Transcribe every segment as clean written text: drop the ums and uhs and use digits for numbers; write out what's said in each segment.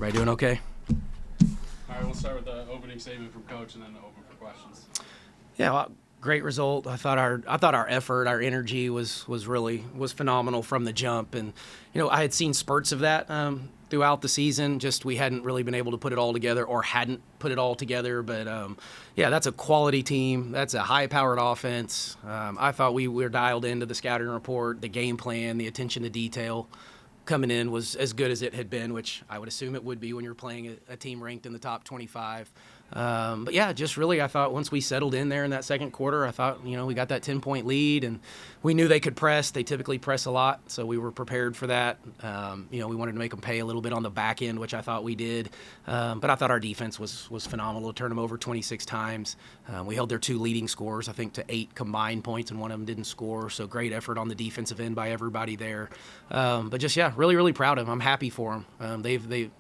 Everybody doing okay? All right, we'll start with the opening statement from Coach and then open for questions. Yeah, well, great result. I thought our effort, our energy was phenomenal from the jump, and I had seen spurts of that throughout the season. Just we hadn't really been able to put it all together, or hadn't put it all together. But yeah, that's a quality team. That's a high-powered offense. I thought we were dialed into the scouting report, the game plan, the attention to detail. Coming in was as good as it had been, which I would assume it would be when you're playing a team ranked in the top 25. But yeah, just really, I thought once we settled in there in that second quarter, I thought, we got that 10-point lead, and we knew they could press. They typically press a lot, so we were prepared for that. We wanted to make them pay a little bit on the back end, which I thought we did. But I thought our defense was phenomenal to turn them over 26 times. We held their two leading scorers, I think, to 8 combined points, and one of them didn't score. So great effort on the defensive end by everybody there. But just, yeah, really, really proud of them. I'm happy for them. They've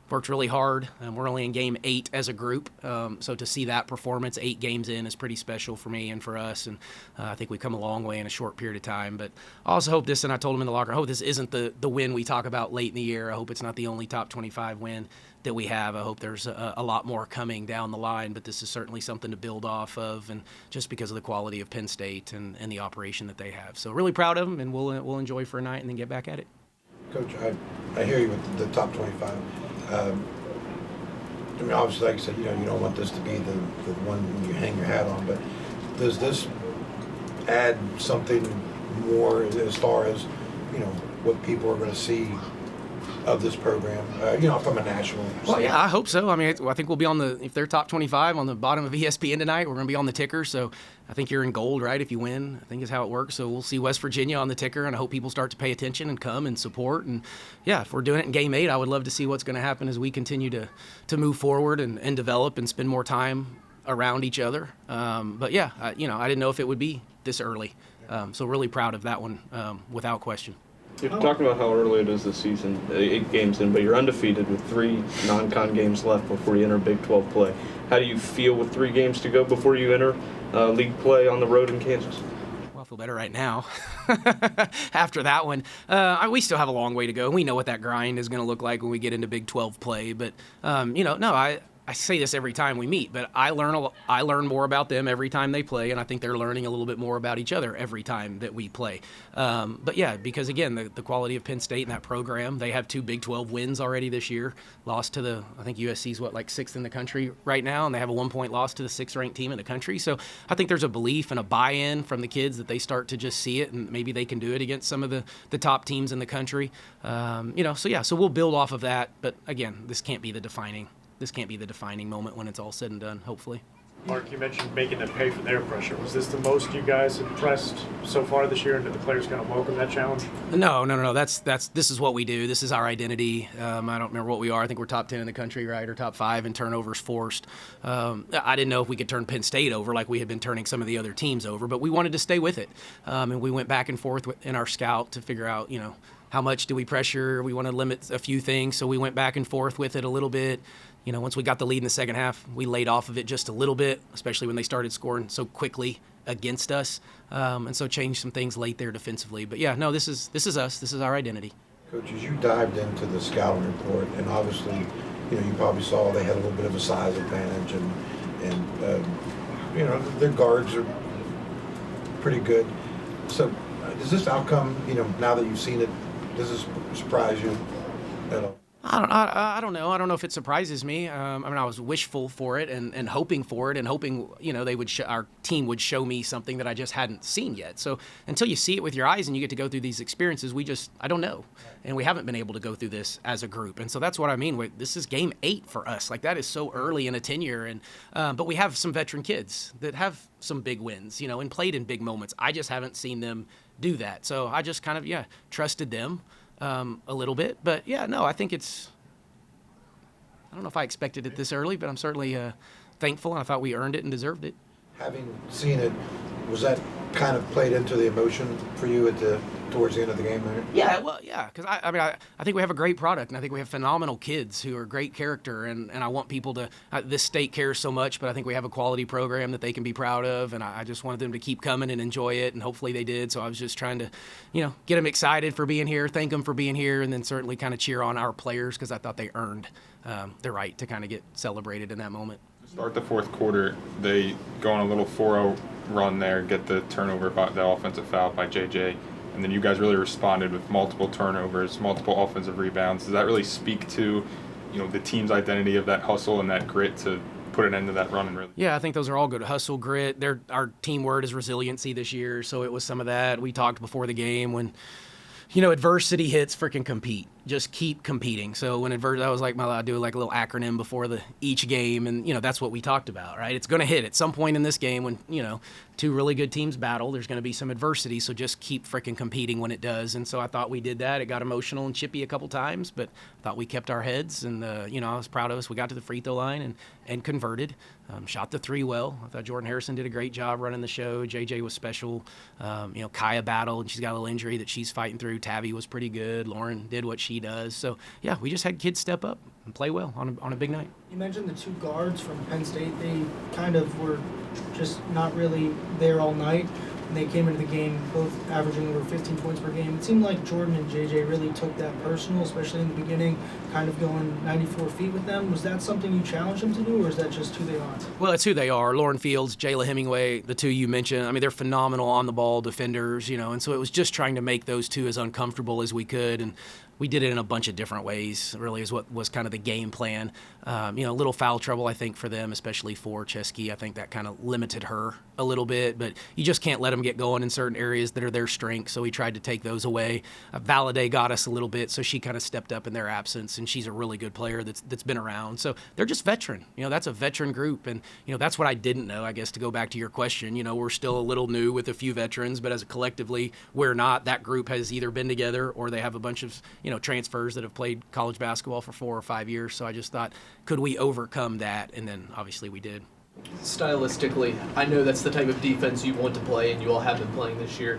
worked really hard. We're only in game 8 as a group, so to see that performance 8 games in is pretty special for me and for us, and I think we've come a long way in a short period of time. But I also hope this, and I told him in the locker room, I hope this isn't the win we talk about late in the year. I hope it's not the only top 25 win that we have. I hope there's a lot more coming down the line, but this is certainly something to build off of, and just because of the quality of Penn State and the operation that they have. So really proud of them, and we'll enjoy for a night and then get back at it. Coach, I hear you with the top 25. Obviously, like I said, you don't want this to be the one you hang your hat on, but does this add something more as far as, what people are going to see of this program, from a national standpoint? Well, yeah, I hope so. I think we'll be if they're top 25 on the bottom of ESPN tonight, we're going to be on the ticker. So I think you're in gold, right, if you win, I think is how it works. So we'll see West Virginia on the ticker, and I hope people start to pay attention and come and support. And, yeah, if we're doing it in game 8, I would love to see what's going to happen as we continue to move forward and develop and spend more time around each other. But, yeah, I didn't know if it would be this early. So really proud of that one, without question. You're talking about how early it is this season, 8 games in, but you're undefeated with 3 non-con games left before you enter Big 12 play. How do you feel with 3 games to go before you enter league play on the road in Kansas? Well, I feel better right now after that one. We still have a long way to go. We know what that grind is going to look like when we get into Big 12 play. But, I say this every time we meet, but I learn more about them every time they play, and I think they're learning a little bit more about each other every time that we play. But yeah, because again, the quality of Penn State and that program, they have 2 Big 12 wins already this year. Lost to I think USC's 6th in the country right now, and they have a 1-point loss to the 6th-ranked team in the country. So I think there's a belief and a buy-in from the kids that they start to just see it, and maybe they can do it against some of the top teams in the country. So we'll build off of that. But again, this can't be the defining moment when it's all said and done, hopefully. Mark, you mentioned making them pay for their pressure. Was this the most you guys have pressed so far this year, and did the players kind of welcome that challenge? No. This is what we do. This is our identity. I don't remember what we are. I think we're top 10 in the country, right, or top 5 in turnovers forced. I didn't know if we could turn Penn State over like we had been turning some of the other teams over, but we wanted to stay with it. And we went back and forth in our scout to figure out, how much do we pressure? We want to limit a few things, so we went back and forth with it a little bit. Once we got the lead in the second half, we laid off of it just a little bit, especially when they started scoring so quickly against us, and so changed some things late there defensively. But yeah, no, this is us. This is our identity. Coach, as you dived into the scouting report, and obviously, you probably saw they had a little bit of a size advantage, and their guards are pretty good. So, does this outcome, now that you've seen it, does this surprise you at all? I don't know. I don't know if it surprises me. I was wishful for it and hoping for it, and hoping they would our team would show me something that I just hadn't seen yet. So until you see it with your eyes and you get to go through these experiences, I don't know, and we haven't been able to go through this as a group. And so that's what I mean. This is game 8 for us. That is so early in a tenure, and but we have some veteran kids that have some big wins, and played in big moments. I just haven't seen them do that. So I just kind of trusted them. A little bit, but I think I don't know if I expected it this early, but I'm certainly thankful, and I thought we earned it and deserved it. Having seen it, was that kind of played into the emotion for you towards the end of the game there? Yeah, well, yeah, because I think we have a great product, and I think we have phenomenal kids who are great character, and I want people to. This state cares so much, but I think we have a quality program that they can be proud of, and I just wanted them to keep coming and enjoy it, and hopefully they did. So I was just trying to, get them excited for being here, thank them for being here, and then certainly kind of cheer on our players because I thought they earned the right to kind of get celebrated in that moment. Start the fourth quarter, they go on a little 4-0 run there, get the turnover, the offensive foul by JJ, and then you guys really responded with multiple turnovers, multiple offensive rebounds. Does that really speak to, the team's identity of that hustle and that grit to put an end to that run? And really, yeah, I think those are all good. Hustle, grit. Our team word is resiliency this year, so it was some of that. We talked before the game when, adversity hits, freaking compete. Just keep competing. So when that was like I do like a little acronym before each game, and that's what we talked about, right? It's going to hit at some point in this game when two really good teams battle. There's going to be some adversity, so just keep freaking competing when it does. And so I thought we did that. It got emotional and chippy a couple times, but I thought we kept our heads, and I was proud of us. We got to the free throw line and converted. Shot the three well. I thought Jordan Harrison did a great job running the show. JJ was special. Kaya battled, and she's got a little injury that she's fighting through. Tabby was pretty good. Lauren did what she does. So, yeah, we just had kids step up and play well on a big night. You mentioned the two guards from Penn State. They kind of were just not really there all night. And they came into the game both averaging over 15 points per game. It seemed like Jordan and JJ really took that personal, especially in the beginning, kind of going 94 feet with them. Was that something you challenged them to do, or is that just who they are? Well, it's who they are. Lauren Fields, Jayla Hemingway, the two you mentioned. I mean, they're phenomenal on-the-ball defenders, and so it was just trying to make those two as uncomfortable as we could. And we did it in a bunch of different ways, really, is what was kind of the game plan. A little foul trouble, I think, for them, especially for Chesky. I think that kind of limited her a little bit, but you just can't let them get going in certain areas that are their strengths, so we tried to take those away. Valade got us a little bit, so she kind of stepped up in their absence, and she's a really good player that's been around. So they're just veteran. That's a veteran group, and, that's what I didn't know, I guess, to go back to your question. We're still a little new with a few veterans, but as a collectively, we're not. That group has either been together or they have a bunch of, transfers that have played college basketball for 4 or 5 years. So I just thought, could we overcome that? And then obviously we did. Stylistically, I know that's the type of defense you want to play, and you all have been playing this year.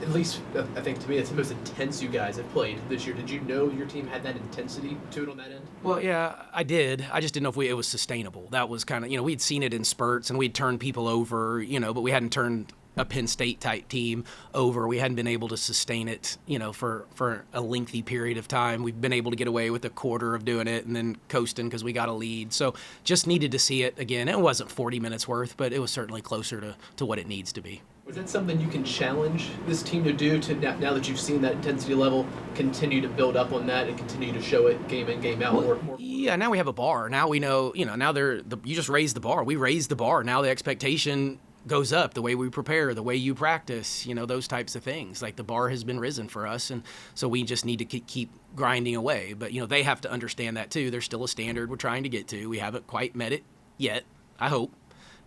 At least, I think to me, it's the most intense you guys have played this year. Did you know your team had that intensity to it on that end? Well, yeah, I did. I just didn't know if it was sustainable. That was kind of, we'd seen it in spurts, and we'd turned people over, but we hadn't turned a Penn State type team over. We hadn't been able to sustain it, for a lengthy period of time. We've been able to get away with a quarter of doing it and then coasting because we got a lead. So just needed to see it again. It wasn't 40 minutes worth, but it was certainly closer to what it needs to be. Was that something you can challenge this team to do to now that you've seen that intensity level, continue to build up on that and continue to show it game in, game out? More? Yeah, now we have a bar. Now we know, now you just raised the bar. We raised the bar. Now the expectation goes up, the way we prepare, the way you practice, those types of things. Like the bar has been risen for us, and so we just need to keep grinding away. But, they have to understand that too. There's still a standard we're trying to get to. We haven't quite met it yet, I hope.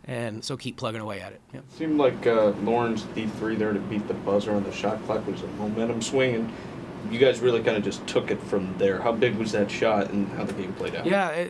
And so keep plugging away at it. Yeah. Seemed like Lauren's D3 there to beat the buzzer on the shot clock was a momentum swing, and you guys really kind of just took it from there. How big was that shot and how the game played out? Yeah,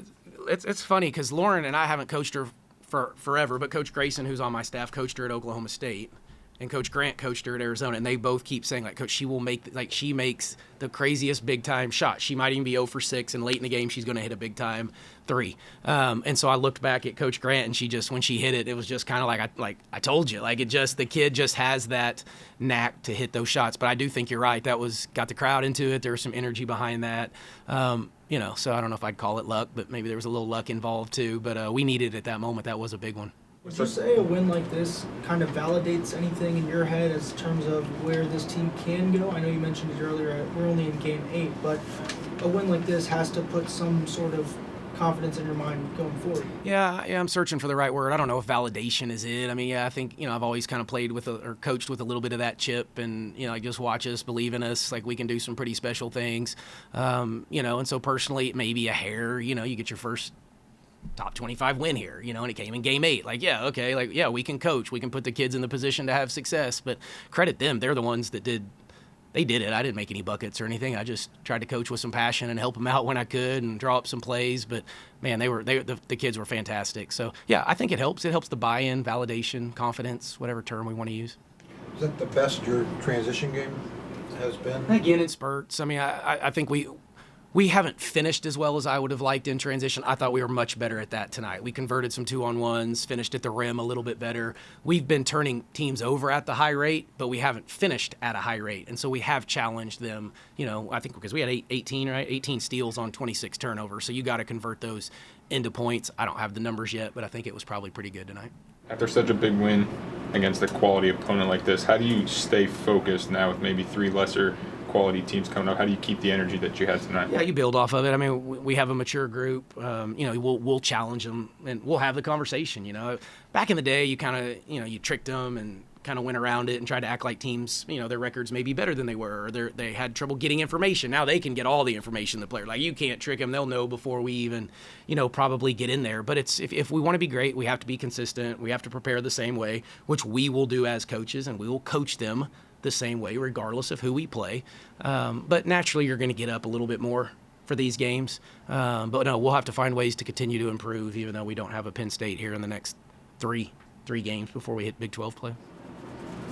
it's funny because Lauren and I haven't coached her for forever, but Coach Grayson, who's on my staff, coached her at Oklahoma State, and Coach Grant coached her at Arizona, and they both keep saying, like, Coach, she makes the craziest big-time shot. She might even be 0 for 6, and late in the game, she's going to hit a big-time 3. And so I looked back at Coach Grant, and when she hit it, it was just kind of like I told you. Like, the kid just has that knack to hit those shots. But I do think you're right. That got the crowd into it. There was some energy behind that. So I don't know if I'd call it luck, but maybe there was a little luck involved too. But we needed it at that moment. That was a big one. Would you say a win like this kind of validates anything in your head as terms of where this team can go? I know you mentioned it earlier, we're only in game 8, but a win like this has to put some sort of confidence in your mind going forward. Yeah, I'm searching for the right word. I don't know if validation is it. I mean, yeah, I think, I've always kind of played with or coached with a little bit of that chip, and, just watch us, believe in us, like we can do some pretty special things, and so personally, it may be a hair, you get your first top 25 win here, and it came in game 8. Like, yeah, okay, we can coach. We can put the kids in the position to have success, but credit them. They're the ones that did they did it. I didn't make any buckets or anything. I just tried to coach with some passion and help them out when I could and draw up some plays. But man, the kids were fantastic. So yeah, I think it helps. It helps the buy-in, validation, confidence, whatever term we want to use. Is that the best your transition game has been? Again, in spurts. I mean, I think we haven't finished as well as I would have liked in transition. I thought we were much better at that tonight. We converted some 2-on-1s, finished at the rim a little bit better. We've been turning teams over at the high rate, but we haven't finished at a high rate. And so we have challenged them, I think because we had 18 steals on 26 turnovers. So you got to convert those into points. I don't have the numbers yet, but I think it was probably pretty good tonight. After such a big win against a quality opponent like this, how do you stay focused now with maybe 3 lesser quality teams coming up? How do you keep the energy that you had tonight? Yeah, you build off of it. I mean, we have a mature group. We'll challenge them and we'll have the conversation. Back in the day, you kind of you tricked them and kind of went around it and tried to act like teams, their records may be better than they were, or they had trouble getting information. Now they can get all the information the player. Like, you can't trick them; they'll know before we even, probably get in there. But it's if we want to be great, we have to be consistent. We have to prepare the same way, which we will do as coaches, and we will coach them the same way, regardless of who we play. But naturally, you're going to get up a little bit more for these games. But no, we'll have to find ways to continue to improve, even though we don't have a Penn State here in the next three games before we hit Big 12 play.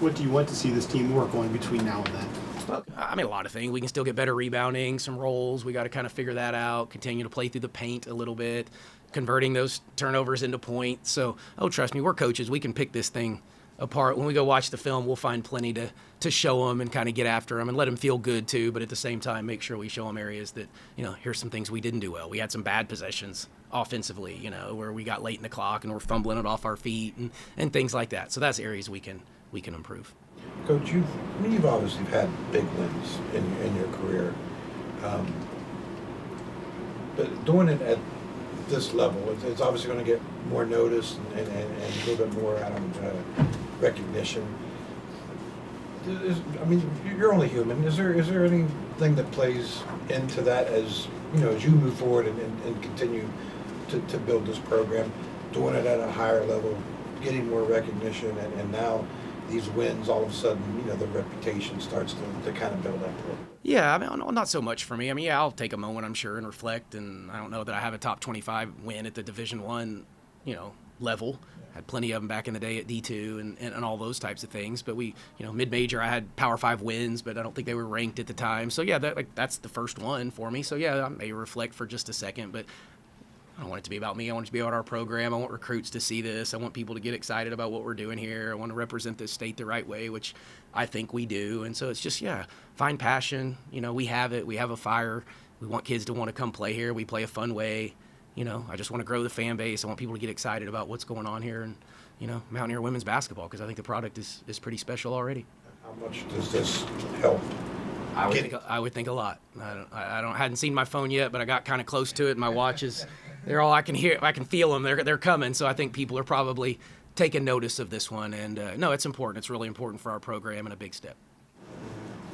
What do you want to see this team work on between now and then? Well, I mean, a lot of things. We can still get better rebounding, some rolls. We got to kind of figure that out, continue to play through the paint a little bit, converting those turnovers into points. So, trust me, we're coaches. We can pick this thing apart. When we go watch the film, we'll find plenty to show them and kind of get after them and let them feel good too, but at the same time, make sure we show them areas that, here's some things we didn't do well. We had some bad possessions offensively, where we got late in the clock and we're fumbling it off our feet and things like that. So that's areas we can improve. Coach, you've obviously had big wins in your career, but doing it at this level, it's obviously going to get more notice and a little bit more recognition. You're only human. Is there anything that plays into that as you move forward and continue to build this program, doing it at a higher level, getting more recognition, and now these wins, all of a sudden, the reputation starts to kind of build up a little bit. Yeah, I mean, not so much for me. I mean, yeah, I'll take a moment, I'm sure, and reflect. And I don't know that I have a top 25 win at the Division I, level. Had plenty of them back in the day at D2 and all those types of things. But we, mid-major, I had Power 5 wins, but I don't think they were ranked at the time. So yeah, that's the first one for me. So yeah, I may reflect for just a second, but I don't want it to be about me. I want it to be about our program. I want recruits to see this. I want people to get excited about what we're doing here. I want to represent this state the right way, which I think we do. And so it's just, find passion. We have it. We have a fire. We want kids to want to come play here. We play a fun way. I just want to grow the fan base. I want people to get excited about what's going on here and, Mountaineer women's basketball, because I think the product is pretty special already. How much does this help? I would think a lot. I hadn't seen my phone yet, but I got kind of close to it. My watch is, they're all, I can hear, I can feel them. They're coming. So I think people are probably taking notice of this one. And no, it's important. It's really important for our program and a big step.